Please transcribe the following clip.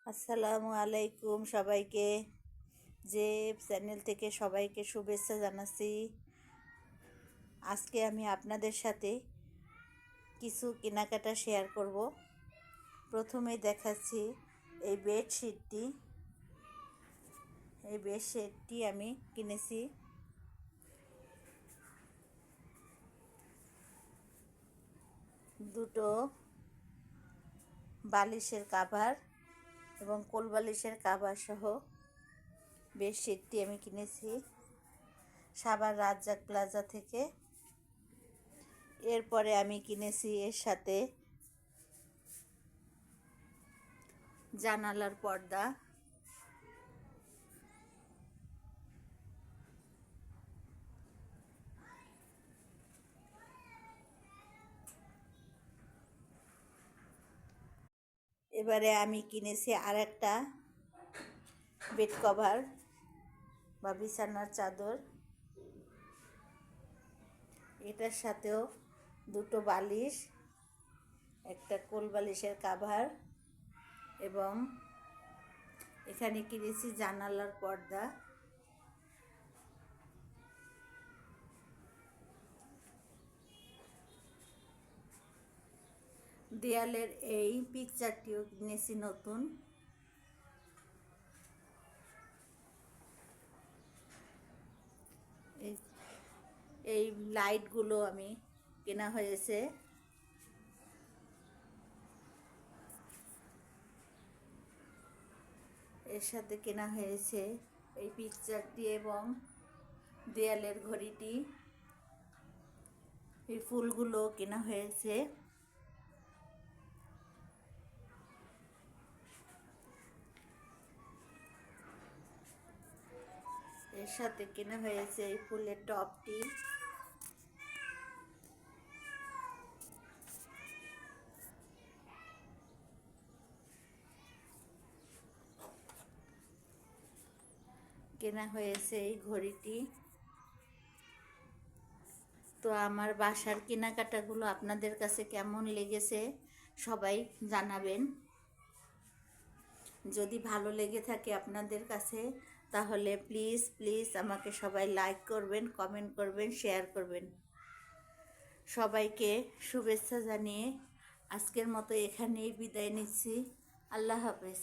আসসালামু আলাইকুম সবাইকে। যে চ্যানেল থেকে সবাইকে শুভেচ্ছা জানাচ্ছি। আজকে আমি আপনাদের সাথে কিছু কেনাকাটা শেয়ার করব। প্রথমে দেখাচ্ছি এই বেডশিটটি আমি কিনেছি। দুটো বালিশের কাভার এবং কোল বালিশের কাভার সহ বেডশিটটি আমি কিনেছি সাভার রাজ্জাক প্লাজা থেকে। এরপরে আমি কিনেছি এর সাথে জানালার পর্দা। এবারে আমি কিনেছি আরেকটা বেড কভার বা বিছানার চাদর। এটার সাথেও দুটো বালিশ, একটা কোল বালিশের কাভার এবং এখানে কিনেছি জানালার পর্দা। দেয়ালের এই পিকচারটিও কিনেছি নতুন। এই লাইটগুলো আমি কেনা হয়েছে। এর সাথে কেনা হয়েছে এই পিকচারটি এবং দেয়ালের ঘড়িটি। এই ফুলগুলো কেনা হয়েছে। এর সাথে কেনা হয়েছে এই ফুলের টপটি। কেনা হয়েছে এই ঘড়িটি। তো আমার বাসার কেনাকাটাগুলো আপনাদের কাছে কেমন লেগেছে সবাই জানাবেন। যদি ভালো লেগে থাকে আপনাদের কাছে তাহলে প্লিজ প্লিজ আমাকে সবাই লাইক করবেন, কমেন্ট করবেন, শেয়ার করবেন। সবাইকে শুভেচ্ছা জানিয়ে আজকের মতো এখানেই বিদায় নিচ্ছি। আল্লাহ হাফেজ।